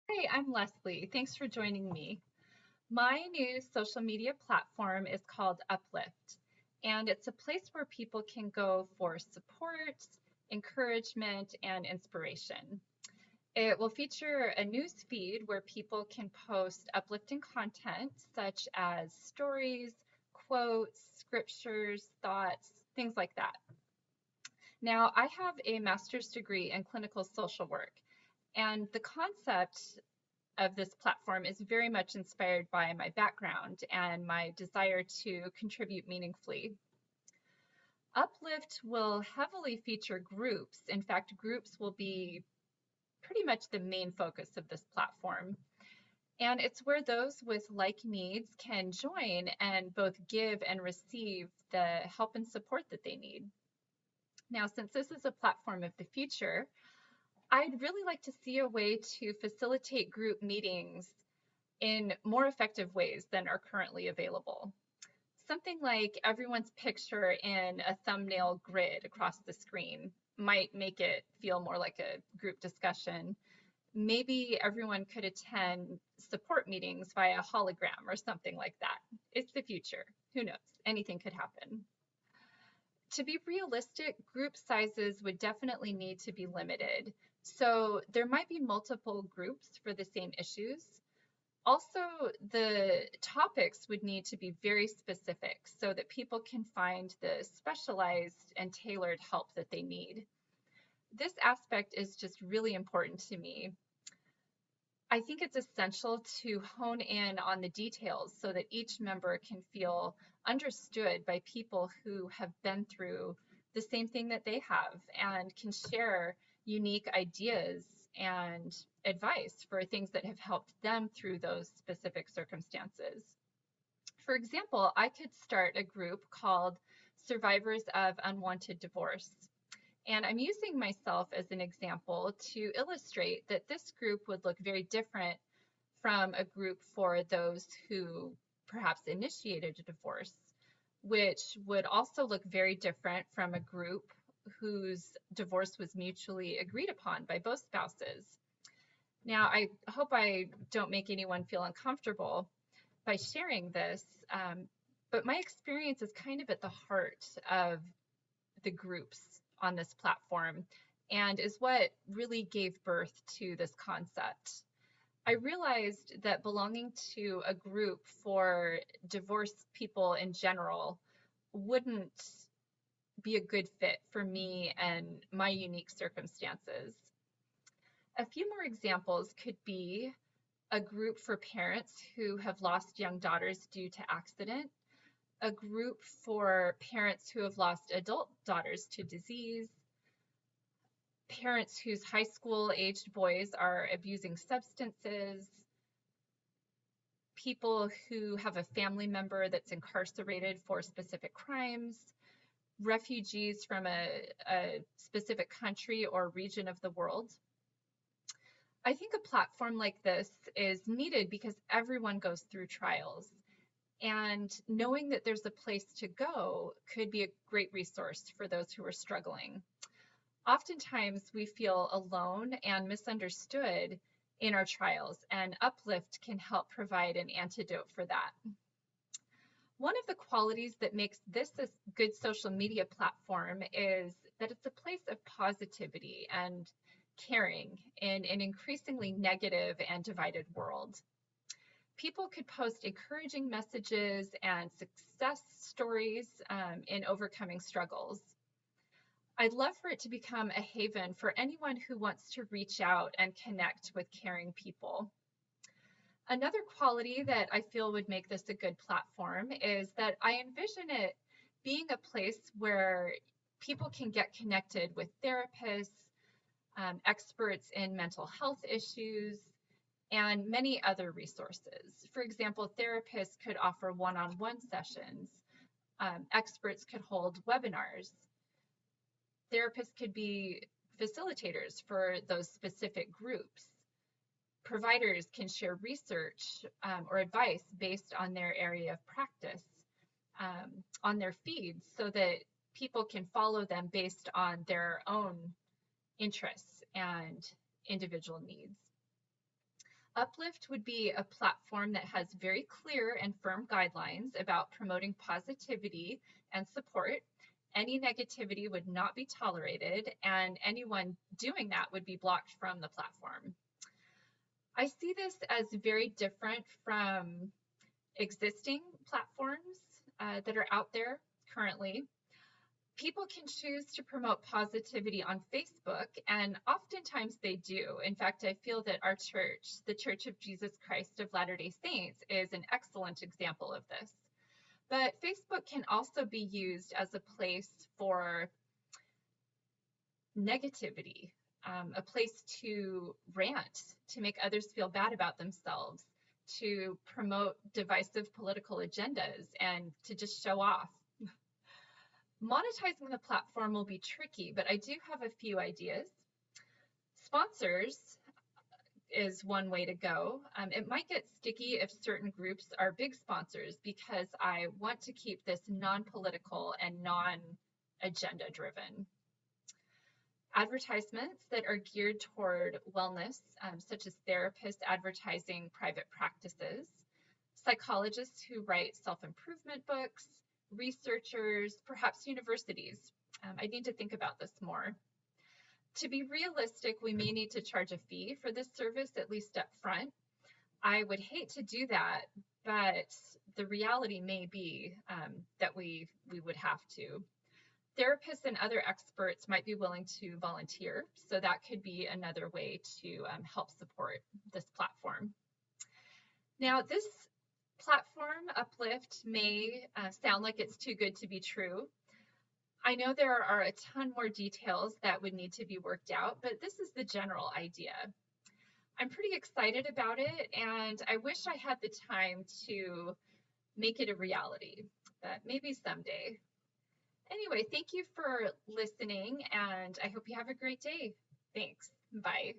Hey, I'm Leslie. Thanks for joining me. My new social media platform is called Uplift, and it's a place where people can go for support, encouragement, and inspiration. It will feature a news feed where people can post uplifting content such as stories, quotes, scriptures, thoughts, things like that. Now, I have a master's degree in clinical social work, and the concept of this platform is very much inspired by my background and my desire to contribute meaningfully. Uplift will heavily feature groups. In fact, groups will be pretty much the main focus of this platform. And it's where those with like needs can join and both give and receive the help and support that they need. Now, since this is a platform of the future, I'd really like to see a way to facilitate group meetings in more effective ways than are currently available. Something like everyone's picture in a thumbnail grid across the screen might make it feel more like a group discussion. Maybe everyone could attend support meetings via hologram or something like that. It's the future. Who knows? Anything could happen. To be realistic, group sizes would definitely need to be limited. So there might be multiple groups for the same issues. Also, the topics would need to be very specific so that people can find the specialized and tailored help that they need. This aspect is just really important to me. I think it's essential to hone in on the details so that each member can feel understood by people who have been through the same thing that they have and can share unique ideas and advice for things that have helped them through those specific circumstances. For example, I could start a group called Survivors of Unwanted Divorce. And I'm using myself as an example to illustrate that this group would look very different from a group for those who perhaps initiated a divorce, which would also look very different from a group whose divorce was mutually agreed upon by both spouses. Now, I hope I don't make anyone feel uncomfortable by sharing this, but my experience is kind of at the heart of the groups on this platform and is what really gave birth to this concept. I realized that belonging to a group for divorced people in general wouldn't be a good fit for me and my unique circumstances. A few more examples could be a group for parents who have lost young daughters due to accident, a group for parents who have lost adult daughters to disease, parents whose high school aged boys are abusing substances, people who have a family member that's incarcerated for specific crimes, refugees from a specific country or region of the world. I think a platform like this is needed because everyone goes through trials. And knowing that there's a place to go could be a great resource for those who are struggling. Oftentimes, we feel alone and misunderstood in our trials, and Uplift can help provide an antidote for that. One of the qualities that makes this a good social media platform is that it's a place of positivity and caring in an increasingly negative and divided world. People could post encouraging messages and success stories in overcoming struggles. I'd love for it to become a haven for anyone who wants to reach out and connect with caring people. Another quality that I feel would make this a good platform is that I envision it being a place where people can get connected with therapists, experts in mental health issues, and many other resources. For example, therapists could offer one-on-one sessions. Experts could hold webinars. Therapists could be facilitators for those specific groups. Providers can share research or advice based on their area of practice on their feeds so that people can follow them based on their own interests and individual needs. Uplift would be a platform that has very clear and firm guidelines about promoting positivity and support. Any negativity would not be tolerated, and anyone doing that would be blocked from the platform. I see this as very different from existing platforms that are out there currently. People can choose to promote positivity on Facebook, and oftentimes they do. In fact, I feel that our church, the Church of Jesus Christ of Latter-day Saints, is an excellent example of this. But Facebook can also be used as a place for negativity, a place to rant, to make others feel bad about themselves, to promote divisive political agendas, and to just show off. Monetizing the platform will be tricky, but I do have a few ideas. Sponsors is one way to go. It might get sticky if certain groups are big sponsors because I want to keep this non-political and non-agenda driven. Advertisements that are geared toward wellness, such as therapists advertising private practices, psychologists who write self-improvement books, researchers, perhaps universities. I need to think about this more. To be realistic, we may need to charge a fee for this service, at least up front. I would hate to do that, but the reality may be that we would have to. Therapists and other experts might be willing to volunteer, so that could be another way to help support this platform. Now, this platform, Uplift, may sound like it's too good to be true. I know there are a ton more details that would need to be worked out, but this is the general idea. I'm pretty excited about it, and I wish I had the time to make it a reality, but maybe someday. Anyway, thank you for listening, and I hope you have a great day. Thanks. Bye.